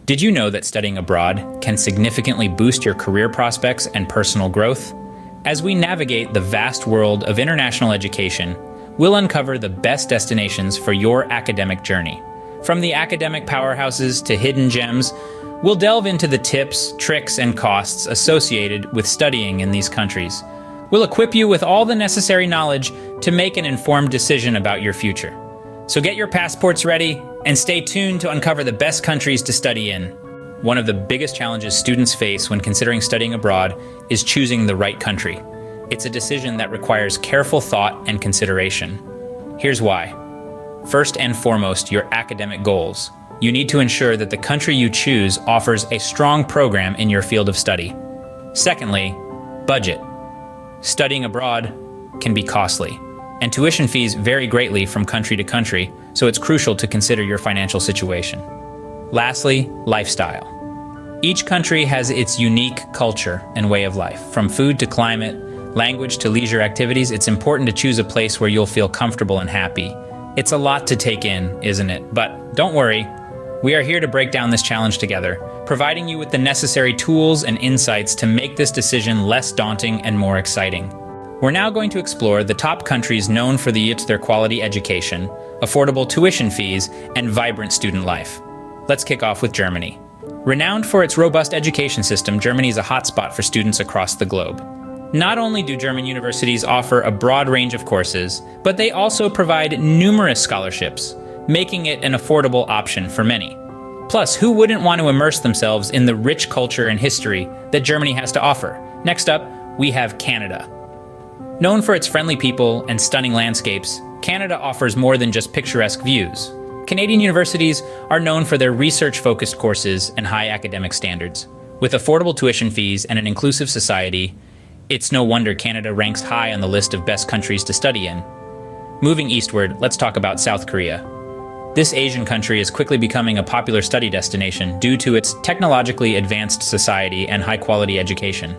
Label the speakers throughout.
Speaker 1: Did you know that studying abroad can significantly boost your career prospects and personal growth? As we navigate the vast world of international education, we'll uncover the best destinations for your academic journey. From the academic powerhouses to hidden gems, we'll delve into the tips, tricks, and costs associated with studying in these countries. We'll equip you with all the necessary knowledge to make an informed decision about your future. So get your passports ready and stay tuned to uncover the best countries to study in. One of the biggest challenges students face when considering studying abroad is choosing the right country. It's a decision that requires careful thought and consideration. Here's why. First and foremost, your academic goals. You need to ensure that the country you choose offers a strong program in your field of study. Secondly, budget. Studying abroad can be costly, and tuition fees vary greatly from country to country, so it's crucial to consider your financial situation. Lastly, lifestyle. Each country has its unique culture and way of life. From food to climate, language to leisure activities, it's important to choose a place where you'll feel comfortable and happy. It's a lot to take in, isn't it? But don't worry, we are here to break down this challenge together, providing you with the necessary tools and insights to make this decision less daunting and more exciting. We're now going to explore the top countries known for their quality education, affordable tuition fees, and vibrant student life. Let's kick off with Germany. Renowned for its robust education system, Germany is a hotspot for students across the globe. Not only do German universities offer a broad range of courses, but they also provide numerous scholarships, making it an affordable option for many. Plus, who wouldn't want to immerse themselves in the rich culture and history that Germany has to offer? Next up, we have Canada. Known for its friendly people and stunning landscapes, Canada offers more than just picturesque views. Canadian universities are known for their research-focused courses and high academic standards. With affordable tuition fees and an inclusive society, it's no wonder Canada ranks high on the list of best countries to study in. Moving eastward, let's talk about South Korea. This Asian country is quickly becoming a popular study destination due to its technologically advanced society and high-quality education.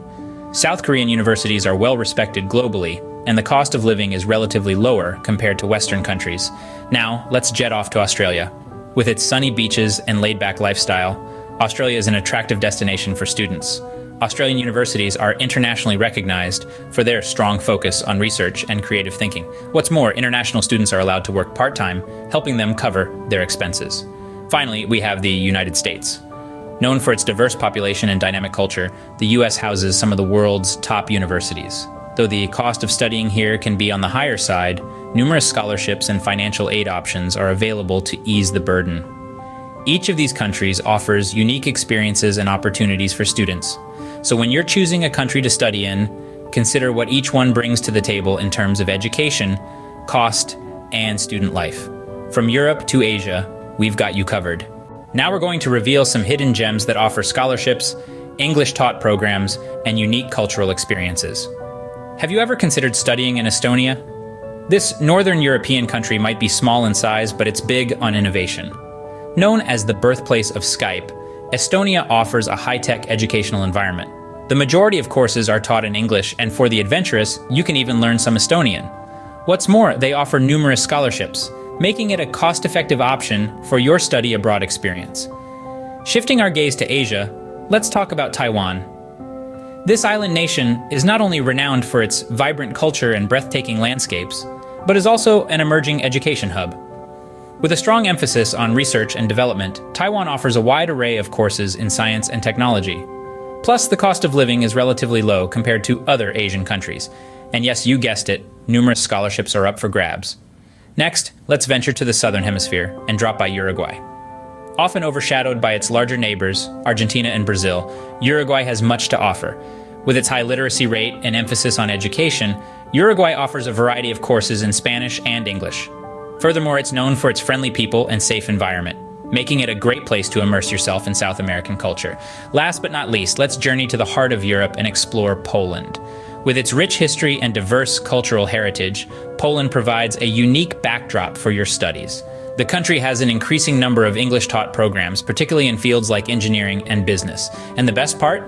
Speaker 1: South Korean universities are well respected globally, and the cost of living is relatively lower compared to Western countries. Now, let's jet off to Australia. With its sunny beaches and laid-back lifestyle, Australia is an attractive destination for students. Australian universities are internationally recognized for their strong focus on research and creative thinking. What's more, international students are allowed to work part-time, helping them cover their expenses. Finally, we have the United States. Known for its diverse population and dynamic culture, the U.S. houses some of the world's top universities. Though the cost of studying here can be on the higher side, numerous scholarships and financial aid options are available to ease the burden. Each of these countries offers unique experiences and opportunities for students. So when you're choosing a country to study in, consider what each one brings to the table in terms of education, cost, and student life. From Europe to Asia, we've got you covered. Now we're going to reveal some hidden gems that offer scholarships, English-taught programs, and unique cultural experiences. Have you ever considered studying in Estonia? This northern European country might be small in size, but it's big on innovation. Known as the birthplace of Skype, Estonia offers a high-tech educational environment. The majority of courses are taught in English, and for the adventurous, you can even learn some Estonian. What's more, they offer numerous scholarships, making it a cost-effective option for your study abroad experience. Shifting our gaze to Asia, let's talk about Taiwan. This island nation is not only renowned for its vibrant culture and breathtaking landscapes, but is also an emerging education hub. With a strong emphasis on research and development, Taiwan offers a wide array of courses in science and technology. Plus, the cost of living is relatively low compared to other Asian countries. And yes, you guessed it, numerous scholarships are up for grabs. Next, let's venture to the southern hemisphere and drop by Uruguay. Often overshadowed by its larger neighbors, Argentina and Brazil, Uruguay has much to offer. With its high literacy rate and emphasis on education, Uruguay offers a variety of courses in Spanish and English. Furthermore, it's known for its friendly people and safe environment, making it a great place to immerse yourself in South American culture. Last but not least, let's journey to the heart of Europe and explore Poland. With its rich history and diverse cultural heritage, Poland provides a unique backdrop for your studies. The country has an increasing number of English-taught programs, particularly in fields like engineering and business. And the best part?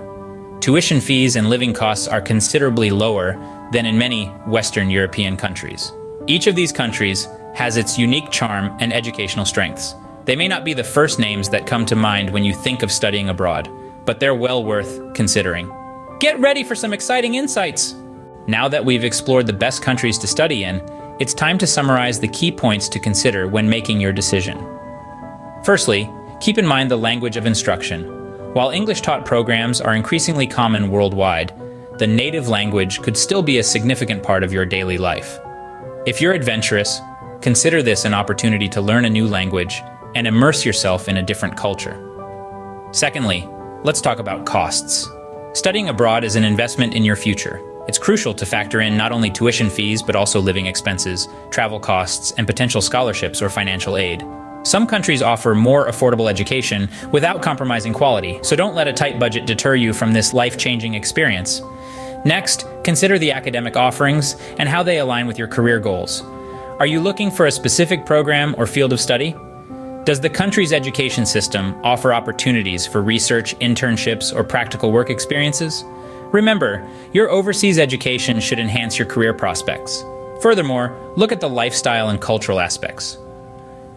Speaker 1: Tuition fees and living costs are considerably lower than in many Western European countries. Each of these countries has its unique charm and educational strengths. They may not be the first names that come to mind when you think of studying abroad, but they're well worth considering. Get ready for some exciting insights! Now that we've explored the best countries to study in, it's time to summarize the key points to consider when making your decision. Firstly, keep in mind the language of instruction. While English-taught programs are increasingly common worldwide, the native language could still be a significant part of your daily life. If you're adventurous, consider this an opportunity to learn a new language and immerse yourself in a different culture. Secondly, let's talk about costs. Studying abroad is an investment in your future. It's crucial to factor in not only tuition fees, but also living expenses, travel costs, and potential scholarships or financial aid. Some countries offer more affordable education without compromising quality, so don't let a tight budget deter you from this life-changing experience. Next, consider the academic offerings and how they align with your career goals. Are you looking for a specific program or field of study? Does the country's education system offer opportunities for research, internships, or practical work experiences? Remember, your overseas education should enhance your career prospects. Furthermore, look at the lifestyle and cultural aspects.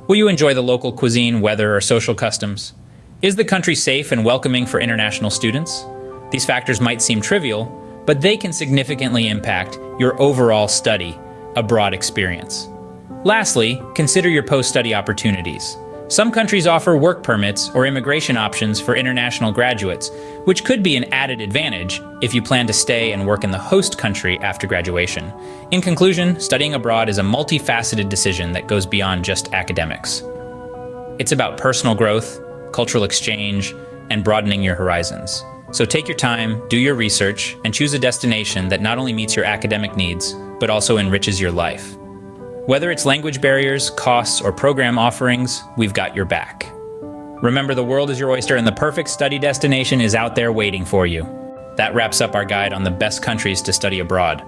Speaker 1: Will you enjoy the local cuisine, weather, or social customs? Is the country safe and welcoming for international students? These factors might seem trivial, but they can significantly impact your overall study abroad experience. Lastly, consider your post-study opportunities. Some countries offer work permits or immigration options for international graduates, which could be an added advantage if you plan to stay and work in the host country after graduation. In conclusion, studying abroad is a multifaceted decision that goes beyond just academics. It's about personal growth, cultural exchange, and broadening your horizons. So take your time, do your research, and choose a destination that not only meets your academic needs, but also enriches your life. Whether it's language barriers, costs, or program offerings, we've got your back. Remember, the world is your oyster and the perfect study destination is out there waiting for you. That wraps up our guide on the best countries to study abroad.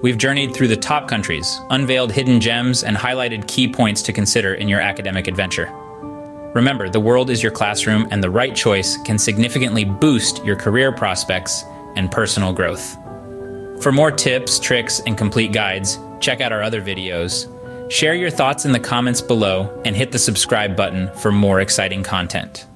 Speaker 1: We've journeyed through the top countries, unveiled hidden gems, and highlighted key points to consider in your academic adventure. Remember, the world is your classroom, and the right choice can significantly boost your career prospects and personal growth. For more tips, tricks, and complete guides, check out our other videos. Share your thoughts in the comments below and hit the subscribe button for more exciting content.